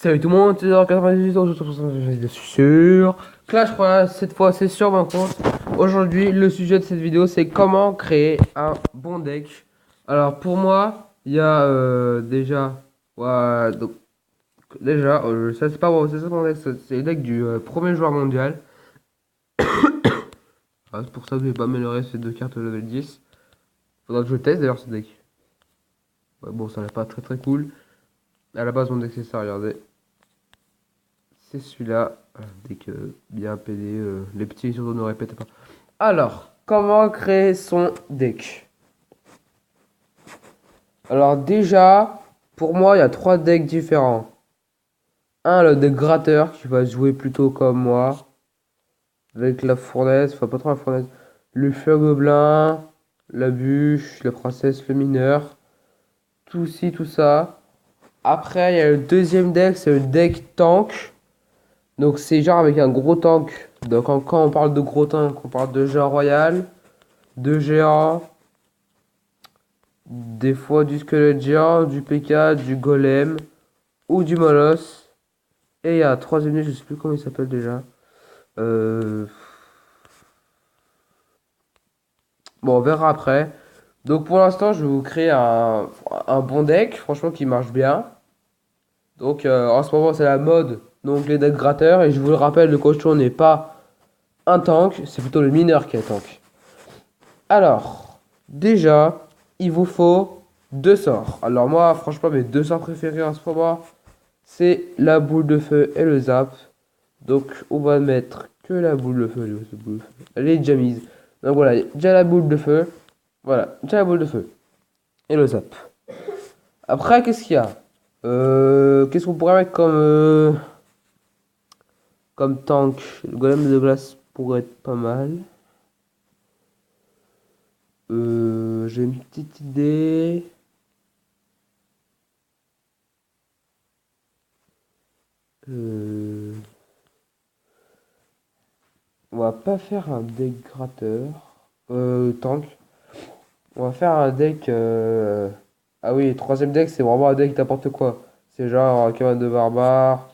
Salut tout le monde, c'est 98 ans, je suis sur Clash Royale, cette fois c'est sur mon compte. Aujourd'hui, le sujet de cette vidéo, c'est comment créer un bon deck. Alors pour moi, il y a déjà, ouais, donc, déjà, ça c'est pas bon, c'est ça mon deck, c'est le deck du premier joueur mondial. Ah, c'est pour ça que je vais pas améliorer ces deux cartes level 10. Faudra que je teste d'ailleurs ce deck. Ouais, bon, ça n'est pas très cool. À la base, mon deck c'est ça, regardez. C'est celui-là. Dès que bien PD, les petits surtout ne répétez pas. Alors, comment créer son deck? Alors déjà, pour moi, il y a trois decks différents. Un, le deck gratteur, qui va jouer plutôt comme moi. Avec la fournaise, enfin pas trop la fournaise. Le feu gobelin, la bûche, la princesse, le mineur. Tout ci, tout ça. Après, il y a le deuxième deck, c'est le deck tank. Donc c'est genre avec un gros tank. Donc quand on parle de gros tank, on parle de géant royal, de géant, des fois du squelette géant, du P.K., du golem ou du molosse. Et il y a un troisième, je sais plus comment il s'appelle déjà. Euh, Bon, on verra après. Donc pour l'instant, je vais vous créer un bon deck, franchement qui marche bien. Donc en ce moment, c'est la mode, donc les decks gratteurs. Et je vous le rappelle, le cochon n'est pas un tank, c'est plutôt le mineur qui est tank. Alors, déjà, il vous faut deux sorts. Alors moi, franchement, mes deux sorts préférés en ce moment, c'est la boule de feu et le zap. Donc, on va mettre que la boule de feu. Elle est déjà mise. Donc voilà, déjà la boule de feu. Voilà, déjà la boule de feu. Et le zap. Après, qu'est-ce qu'il y a Qu'est-ce qu'on pourrait mettre comme tank? Le golem de glace pourrait être pas mal. J'ai une petite idée. Euh, on va pas faire un deck gratteur. Tank. On va faire un deck. Ah oui, troisième deck, c'est vraiment un deck n'importe quoi. C'est genre Camarade de Barbare,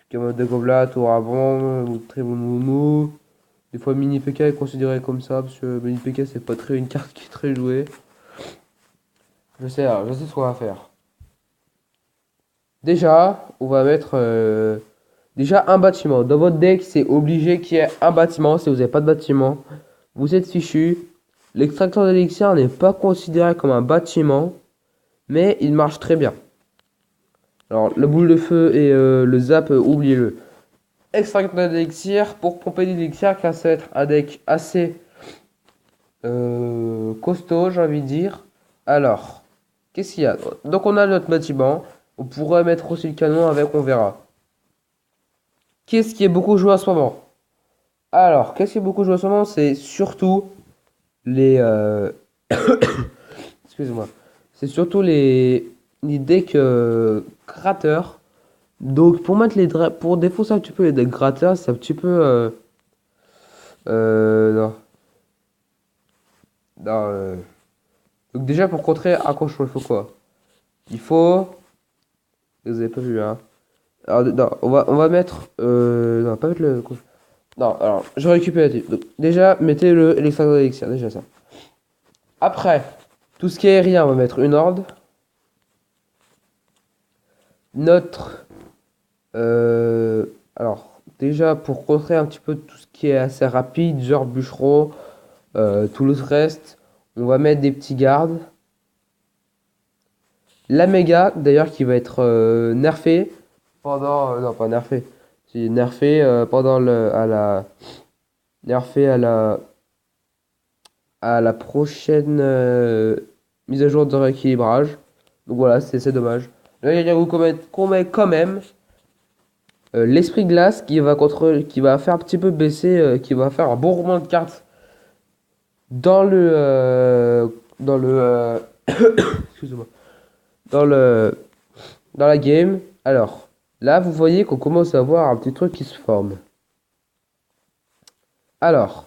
Camarade de Goblat, Torabon, ou Moumou. Des fois, Mini PK est considéré comme ça, parce que Mini PK, c'est pas très une carte qui est très jouée. Je sais ce qu'on va faire. Déjà, on va mettre déjà un bâtiment. Dans votre deck, c'est obligé qu'il y ait un bâtiment. Si vous n'avez pas de bâtiment, vous êtes fichu. L'extracteur d'élixir n'est pas considéré comme un bâtiment, mais il marche très bien. Alors, la boule de feu et le zap, oubliez-le. Extracteur d'élixir pour pomper l'élixir, car ça va être un deck assez costaud, j'ai envie de dire. Alors, qu'est-ce qu'il y a? Donc, on a notre bâtiment. On pourrait mettre aussi le canon avec, on verra. Qu'est-ce qui est beaucoup joué en ce moment? Alors, qu'est-ce qui est beaucoup joué en ce moment? C'est surtout les. Excusez-moi. C'est surtout les decks gratteurs. Donc, pour mettre pour défausser un petit peu les decks gratteurs, c'est un petit peu. Non. Non, Donc, déjà, pour contrer un cochon, il faut quoi? Il faut. Vous avez pas vu, hein? Alors, non, on va mettre. Non, pas mettre le cochon. Non, alors, je récupère la Donc, déjà, mettez l'extracteur d'élixir, déjà ça. Après, tout ce qui est aérien, on va mettre une horde. Notre. Alors, déjà, pour contrer un petit peu tout ce qui est assez rapide, genre bûcheron, tout le reste, on va mettre des petits gardes. La méga, d'ailleurs, qui va être nerfée pendant. Non, pas nerfée. C'est nerfée pendant le. À la. Nerfée à la prochaine mise à jour de rééquilibrage. Donc voilà, c'est dommage. Là, il y a qu'on met quand même l'esprit glace qui va faire un petit peu baisser, qui va faire un bon roulement de cartes dans excusez-moi, dans le, dans la game. Alors, là, vous voyez qu'on commence à voir un petit truc qui se forme. Alors,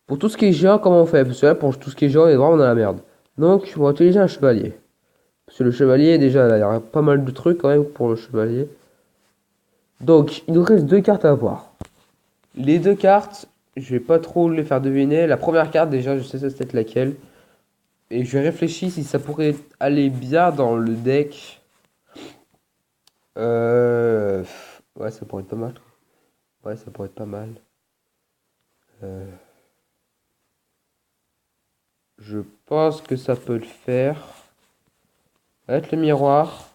pour tout ce qui est géant, comment on fait? Parce que là, pour tout ce qui est géant, on est vraiment dans la merde. Donc, on va utiliser un chevalier. Parce que le chevalier, déjà, là, il y a pas mal de trucs quand même pour le chevalier. Donc, il nous reste deux cartes à voir. Les deux cartes, je vais pas trop les faire deviner. La première carte, déjà, je sais c'est peut-être laquelle. Et je réfléchis si ça pourrait aller bien dans le deck. Ouais, ça pourrait être pas mal. Ouais, ça pourrait être pas mal. Euh, je pense que ça peut le faire. Avec le miroir.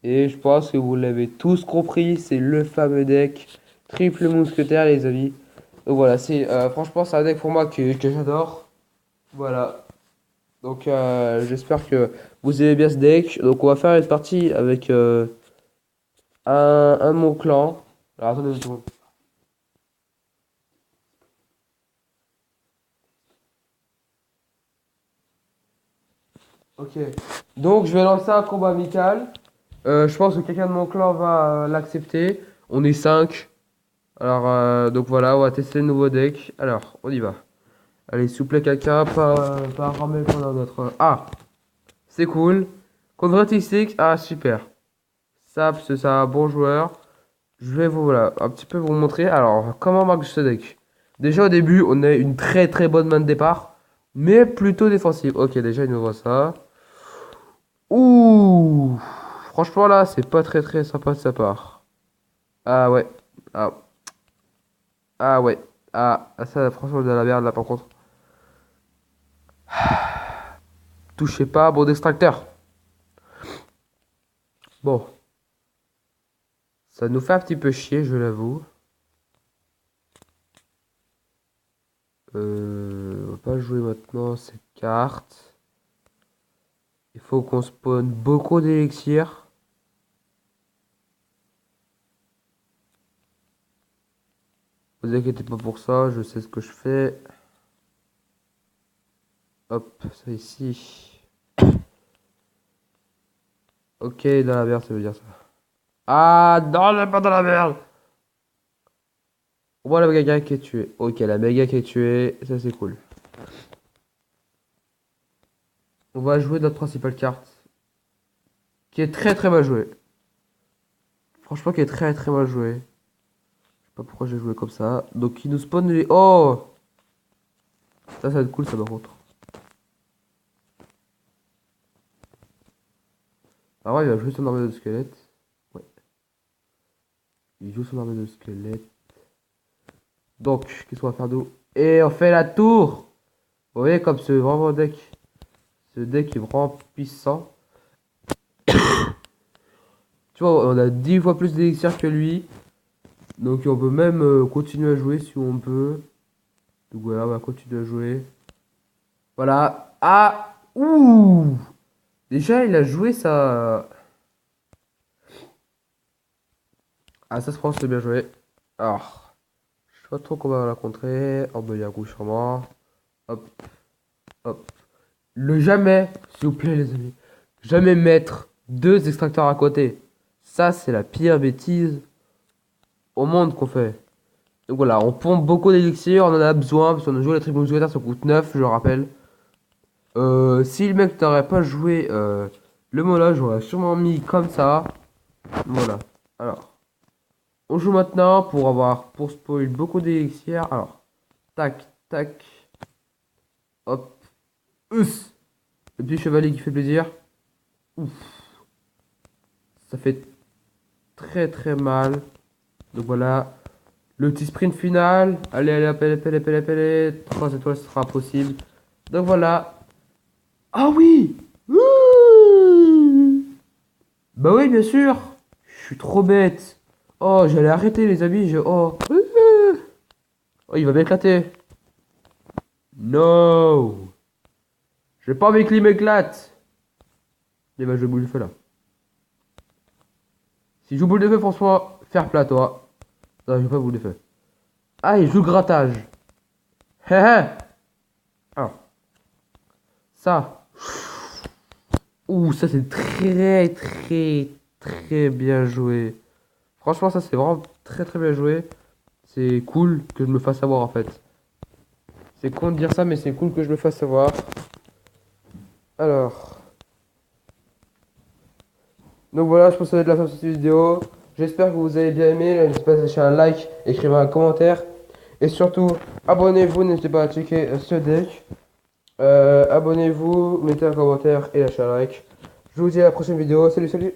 Et je pense que vous l'avez tous compris, c'est le fameux deck triple mousquetaire, les amis. Donc voilà, c'est franchement c'est un deck pour moi que j'adore. Voilà. Donc j'espère que vous aimez bien ce deck. Donc on va faire une partie avec un de mon clan. Alors attendez une seconde. Ok. Donc je vais lancer un combat amical. Je pense que quelqu'un de mon clan va l'accepter. On est 5. Alors donc voilà, on va tester le nouveau deck. Alors, on y va. Allez, s'il vous plaît, quelqu'un, pas ramer pendant notre. Ah, c'est cool. Contre-artistique, ah, super. Sap, c'est un bon joueur. Je vais vous, voilà, un petit peu vous montrer. Alors, comment marque ce deck? Déjà, au début, on a une très très bonne main de départ, mais plutôt défensive. Ok, déjà, il nous voit ça. Ouh, franchement, là, c'est pas très très sympa de sa part. Ah ouais. Ah, ah ouais. Ça, franchement, de la merde, là, par contre. Touchez pas, bon d'extracteur. Bon. Ça nous fait un petit peu chier, je l'avoue. On va pas jouer maintenant cette carte. Il faut qu'on spawn beaucoup d'élixirs. Vous inquiétez pas pour ça, je sais ce que je fais. Hop, ça ici. Ok, dans la merde, ça veut dire ça. Ah, non, pas dans la merde. On voit la méga qui est tuée. Ok, la méga qui est tuée, ça c'est cool. On va jouer notre principale carte. Qui est très très mal jouée. Franchement, qui est très très mal jouée. Je sais pas pourquoi j'ai joué comme ça. Donc il nous spawn les. Oh! Ça va être cool ça par contre. Ah ouais, il va jouer son armée de squelette. Ouais. Il joue son armée de squelette. Donc, qu'est-ce qu'on va faire d'eau? Et on fait la tour! Vous voyez comme ce vraiment deck. Ce deck est vraiment puissant. Tu vois, on a 10 fois plus d'élixir que lui. Donc on peut même continuer à jouer si on peut. Donc voilà, on va continuer à jouer. Voilà. Ah! Ouh! Déjà, il a joué ça. Ah, ça se prend, c'est bien joué. Alors, je sais pas trop comment on va la contrer. Oh, bah, il y a un coup sur moi. Hop, hop. Le jamais, s'il vous plaît, les amis. Jamais mettre deux extracteurs à côté. Ça, c'est la pire bêtise au monde qu'on fait. Donc voilà, on pompe beaucoup d'élixir, on en a besoin, parce qu'on a joué la triple mousquetaire, ça coûte 9, je le rappelle. Si le mec n'aurait pas joué le mola, j'aurais sûrement mis comme ça. Voilà. Alors, on joue maintenant pour spoil beaucoup d'élixir. Alors, tac, tac, hop, us. Le petit chevalier qui fait plaisir. Ouf. Ça fait très très mal. Donc voilà. Le petit sprint final. Allez, allez, appelez, appelez, appelez, appelez. 3 étoiles, ce sera possible. Donc voilà. Ah oui! Ouh. Bah oui, bien sûr. Je suis trop bête. Oh, j'allais arrêter les amis. Oh. Oh, il va m'éclater. No. J'ai pas envie qu'il m'éclate. Il va jouer boule de feu là. Si je joue boule de feu, François, faire plat toi. Non, je joue pas boule de feu. Ah, il joue grattage. Hé hé. Alors, ça. Ouh, ça c'est très très très bien joué. Franchement, ça c'est vraiment très très bien joué. C'est cool que je me fasse avoir en fait. C'est con de dire ça, mais c'est cool que je me fasse avoir. Alors. Donc voilà, je pense que ça va être la fin de cette vidéo. J'espère que vous avez bien aimé. N'hésitez pas à lâcher un like, écrivez un commentaire. Et surtout, abonnez-vous, n'hésitez pas à checker ce deck. Abonnez-vous, mettez un commentaire et lâchez un like. Je vous dis à la prochaine vidéo. Salut, salut!